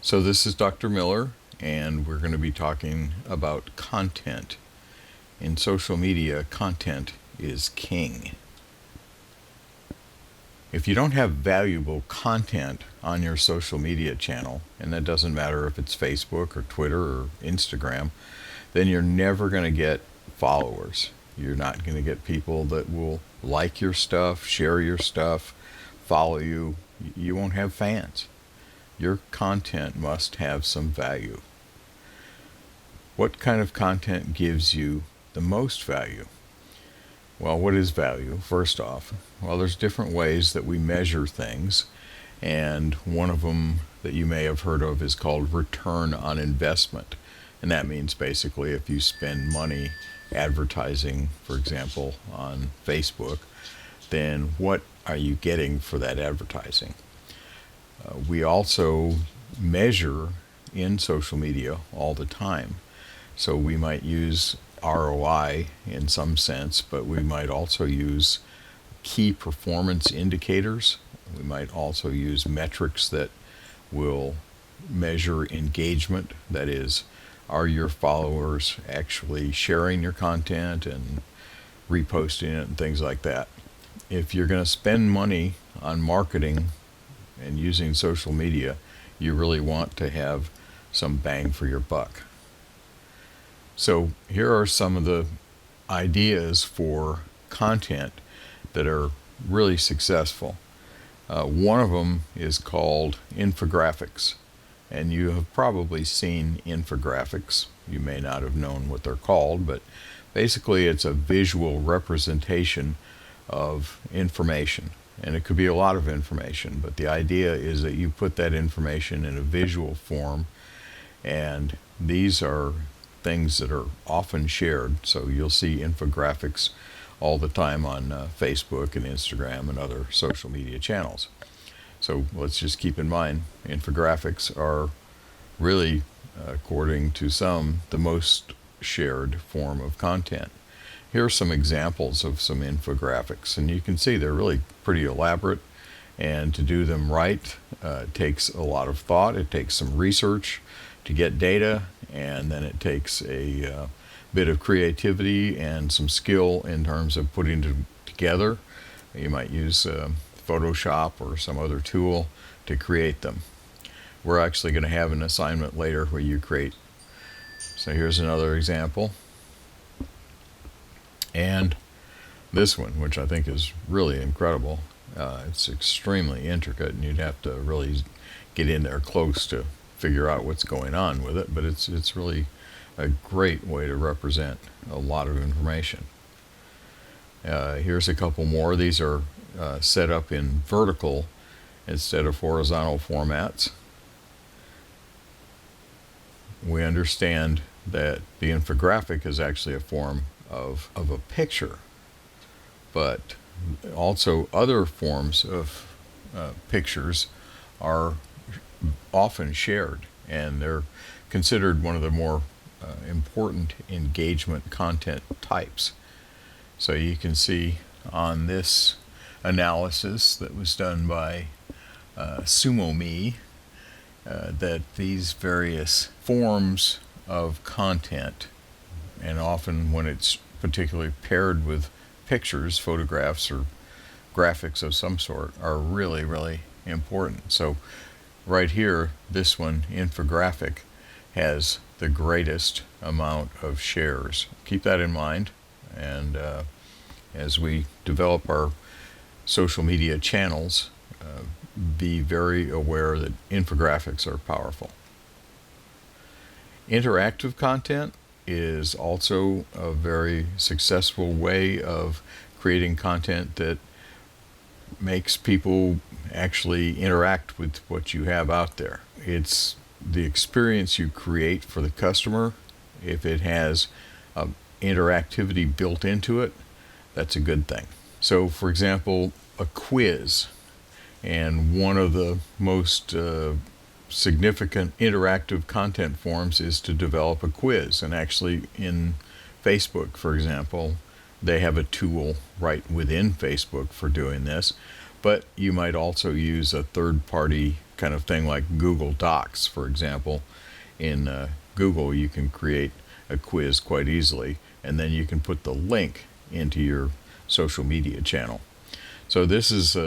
So this is Dr. Miller, and we're going to be talking about content. In social media, content is king. If you don't have valuable content on your social media channel, and that doesn't matter if it's Facebook or Twitter or Instagram, then you're never going to get followers. You're not going to get people that will like your stuff, share your stuff, follow you. You won't have fans. Your content must have some value. What kind of content gives you the most value? Well, what is value? First off, well, there's different ways that we measure things, and one of them that you may have heard of is called return on investment. And that means basically if you spend money advertising, for example, on Facebook, then what are you getting for that advertising? We also measure in social media all the time. So we might use ROI in some sense, but we might also use key performance indicators. We might also use metrics that will measure engagement. That is, are your followers actually sharing your content and reposting it and things like that? If you're going to spend money on marketing and using social media, you really want to have some bang for your buck. So here are some of the ideas for content that are really successful. One of them is called infographics, and you have probably seen infographics. You may not have known what they're called, but basically it's a visual representation of information. And it could be a lot of information, but the idea is that you put that information in a visual form, and these are things that are often shared. So you'll see infographics all the time on Facebook and Instagram and other social media channels. So let's just keep in mind, infographics are really, according to some, the most shared form of content. Here are some examples of some infographics, and you can see they're really pretty elaborate, and to do them right takes a lot of thought. It takes some research to get data, and then it takes a bit of creativity and some skill in terms of putting it together. You might use Photoshop or some other tool to create them. We're actually going to have an assignment later where you create. So here's another example. And this one, which I think is really incredible. It's extremely intricate, and you'd have to really get in there close to figure out what's going on with it, but it's really a great way to represent a lot of information. Here's a couple more. These are set up in vertical instead of horizontal formats. We understand that the infographic is actually a form of a picture, but also other forms of pictures are often shared, and they're considered one of the more important engagement content types. So you can see on this analysis that was done by SumoMe that these various forms of content, and often when it's particularly paired with pictures, photographs, or graphics of some sort, are really, really important. So right here, this one, infographic, has the greatest amount of shares. Keep that in mind, and as we develop our social media channels, be very aware that infographics are powerful. Interactive content is also a very successful way of creating content that makes people actually interact with what you have out there. It's the experience you create for the customer. If it has interactivity built into it, that's a good thing. So, for example, a quiz, and one of the most significant interactive content forms is to develop a quiz. And actually in Facebook, for example, they have a tool right within Facebook for doing this, but you might also use a third-party kind of thing like Google Docs, for example. In Google, you can create a quiz quite easily, and then you can put the link into your social media channel. So this is,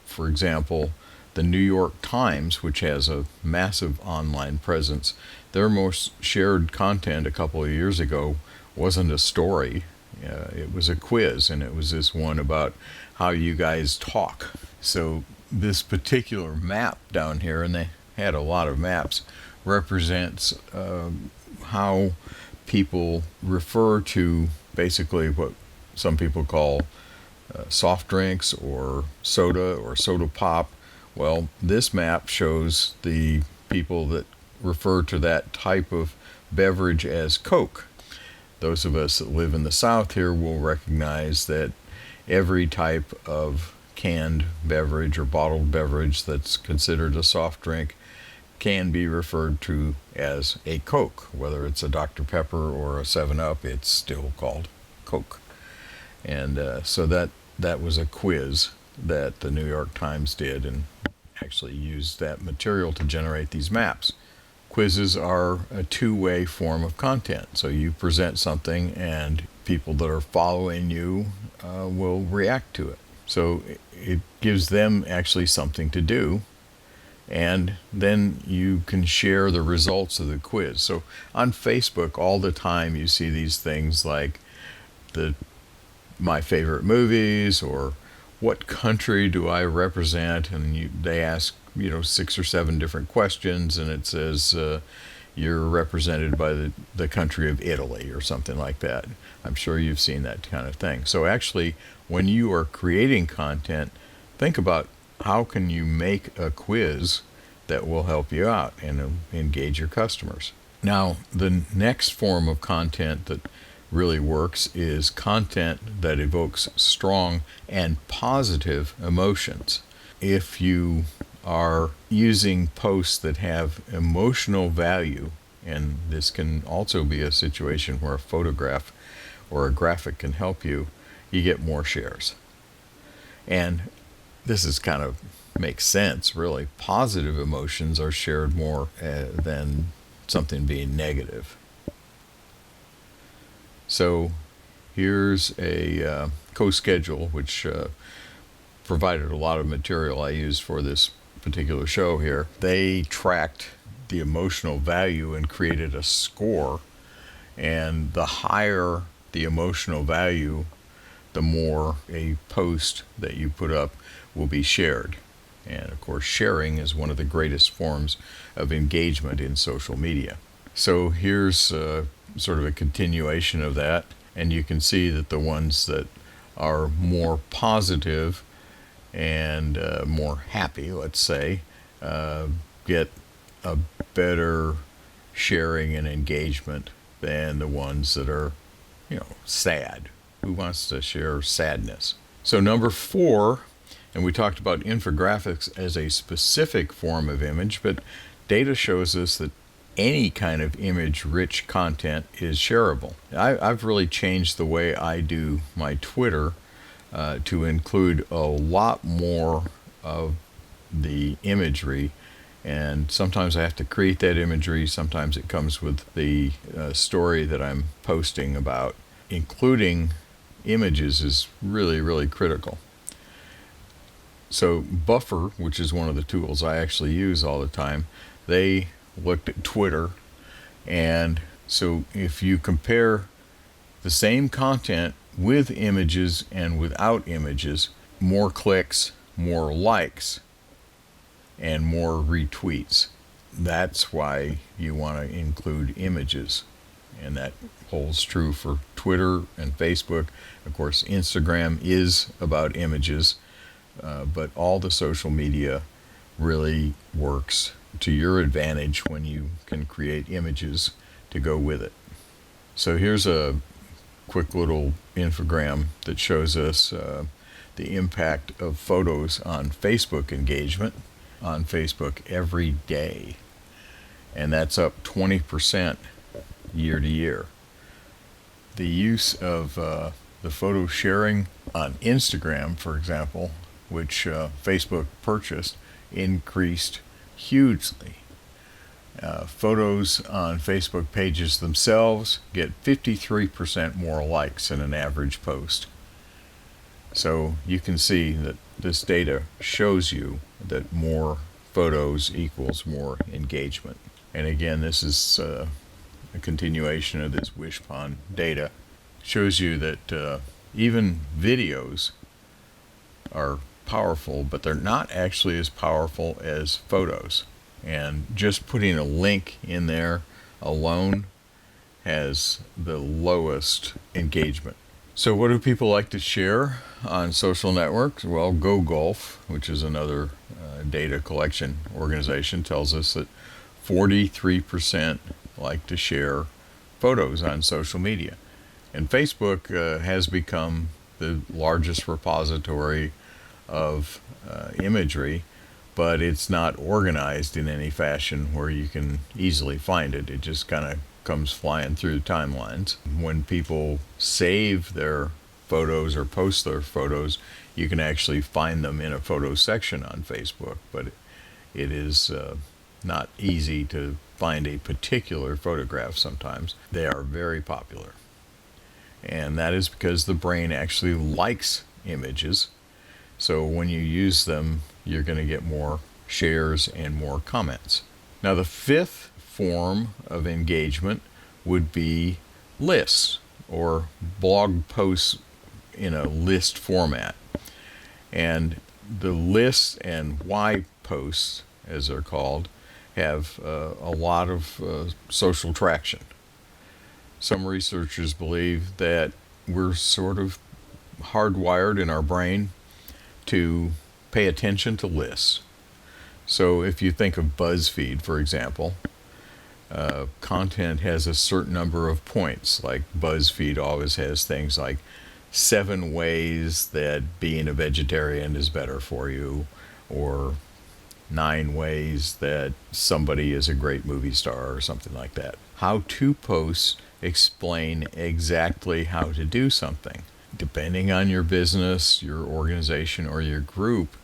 for example, the New York Times, which has a massive online presence. Their most shared content a couple of years ago wasn't a story. It was a quiz, and it was this one about how you guys talk. So this particular map down here, and they had a lot of maps, represents how people refer to basically what some people call soft drinks or soda pop. Well, this map shows the people that refer to that type of beverage as Coke. Those of us that live in the South here will recognize that every type of canned beverage or bottled beverage that's considered a soft drink can be referred to as a Coke. Whether it's a Dr. Pepper or a 7-Up, it's still called Coke. And so that was a quiz that the New York Times did, and actually used that material to generate these maps. Quizzes are a two-way form of content. So you present something, and people that are following you will react to it. So it gives them actually something to do, and then you can share the results of the quiz. So on Facebook, all the time you see these things like my favorite movies, or what country do I represent, and they ask 6 or 7 different questions, and it says you're represented by the country of Italy or something like that. I'm sure you've seen that kind of thing. So actually, when you are creating content, think about how can you make a quiz that will help you out and engage your customers. Now, the next form of content that really works is content that evokes strong and positive emotions. If you are using posts that have emotional value, and this can also be a situation where a photograph or a graphic can help you, you get more shares. And this is kind of makes sense, really. Positive emotions are shared more than something being negative. So here's a co-schedule, which provided a lot of material I used for this particular show here. They tracked the emotional value and created a score, and the higher the emotional value, the more a post that you put up will be shared. And of course, sharing is one of the greatest forms of engagement in social media. So here's sort of a continuation of that, and you can see that the ones that are more positive and more happy, let's say, get a better sharing and engagement than the ones that are, sad. Who wants to share sadness? So number 4, and we talked about infographics as a specific form of image, but data shows us that any kind of image-rich content is shareable. I've really changed the way I do my Twitter to include a lot more of the imagery, and sometimes I have to create that imagery, sometimes it comes with the story that I'm posting about. Including images is really, really critical. So Buffer, which is one of the tools I actually use all the time, they looked at Twitter, and so if you compare the same content with images and without images, more clicks, more likes, and more retweets. That's why you want to include images, and that holds true for Twitter and Facebook. Of course, Instagram is about images, but all the social media really works to your advantage when you can create images to go with it. So here's a quick little infogram that shows us the impact of photos on Facebook engagement on Facebook every day, and that's up 20% year to year. The use of the photo sharing on Instagram, for example, which Facebook purchased, increased hugely. Photos on Facebook pages themselves get 53% more likes in an average post. So you can see that this data shows you that more photos equals more engagement. And again, this is a continuation of this Wishpond data. Shows you that even videos are powerful, but they're not actually as powerful as photos. And just putting a link in there alone has the lowest engagement. So what do people like to share on social networks? Well, Go Golf, which is another data collection organization, tells us that 43% like to share photos on social media. And Facebook has become the largest repository of imagery, but it's not organized in any fashion where you can easily find it. It just kind of comes flying through the timelines. When people save their photos or post their photos, you can actually find them in a photo section on Facebook, but it is not easy to find a particular photograph sometimes. They are very popular. And that is because the brain actually likes images. So when you use them, you're going to get more shares and more comments. Now, the fifth form of engagement would be lists or blog posts in a list format. And the lists and why posts, as they're called, have a lot of social traction. Some researchers believe that we're sort of hardwired in our brain to pay attention to lists. So if you think of BuzzFeed, for example, content has a certain number of points. Like BuzzFeed always has things like 7 ways that being a vegetarian is better for you, or 9 ways that somebody is a great movie star, or something like that. How-to posts explain exactly how to do something. Depending on your business, your organization, or your group,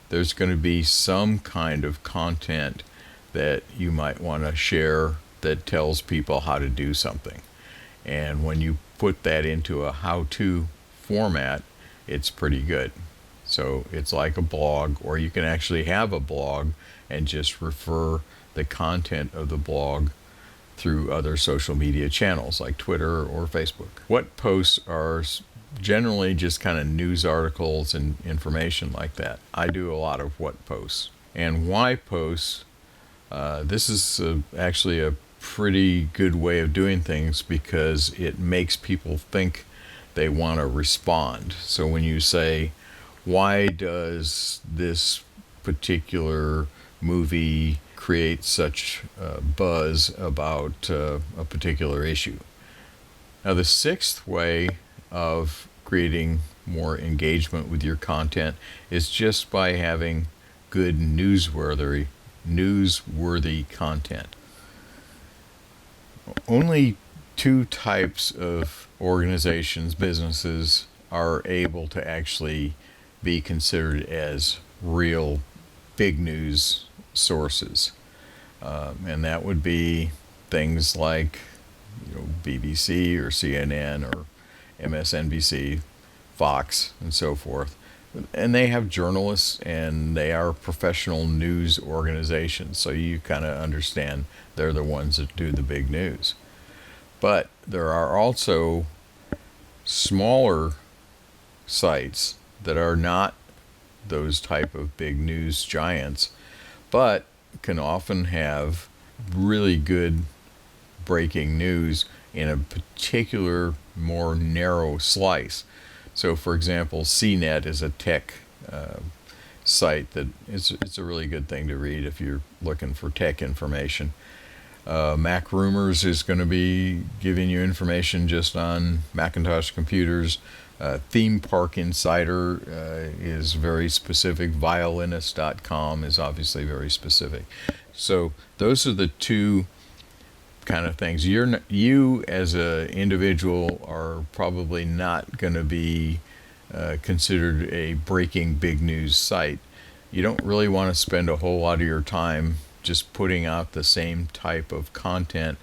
there's going to be some kind of content that you might want to share that tells people how to do something. And when you put that into a how-to format, it's pretty good. So it's like a blog, or you can actually have a blog and just refer the content of the blog through other social media channels like Twitter or Facebook. What posts are generally just kind of news articles and information like that. I do a lot of what posts. And why posts, this is actually a pretty good way of doing things because it makes people think they want to respond. So when you say, why does this particular movie create such buzz about a particular issue? Now, the sixth way of creating more engagement with your content is just by having good newsworthy content. Only 2 types of organizations, businesses, are able to actually be considered as real big news sources. And that would be things like BBC or CNN or MSNBC, Fox, and so forth. And they have journalists, and they are professional news organizations, so you kind of understand they're the ones that do the big news. But there are also smaller sites that are not those type of big news giants, but can often have really good breaking news in a particular more narrow slice. So for example, CNET is a tech site that it's a really good thing to read if you're looking for tech information. Mac Rumors is going to be giving you information just on Macintosh computers. Theme Park Insider is very specific. Violinist.com is obviously very specific. So those are the 2 kind of things. You as an individual are probably not going to be considered a breaking big news site. you don't really want to spend a whole lot of your time just putting out the same type of content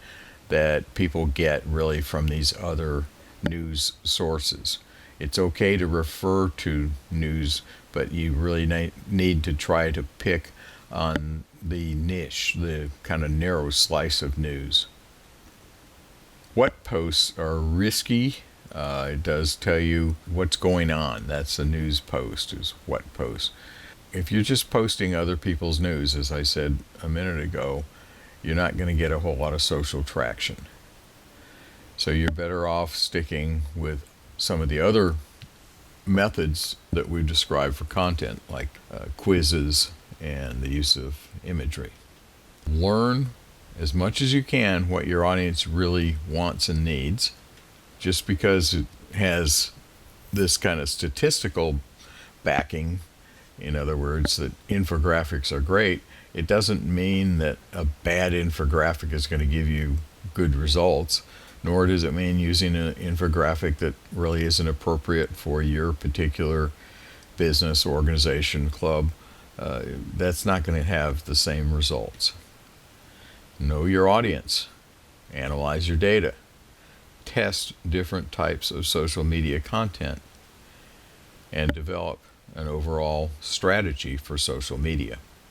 that people get really from these other news sources. It's okay to refer to news, but you really need to try to pick on the niche, the kind of narrow slice of news. What posts are risky? It does tell you what's going on. That's a news post, is what post. If you're just posting other people's news, as I said a minute ago, you're not going to get a whole lot of social traction. So you're better off sticking with some of the other methods that we've described for content, like quizzes and the use of imagery. Learn as much as you can what your audience really wants and needs. Just because it has this kind of statistical backing, in other words, that infographics are great, it doesn't mean that a bad infographic is going to give you good results, nor does it mean using an infographic that really isn't appropriate for your particular business, organization, club. That's not going to have the same results. Know your audience. Analyze your data. Test different types of social media content and develop an overall strategy for social media.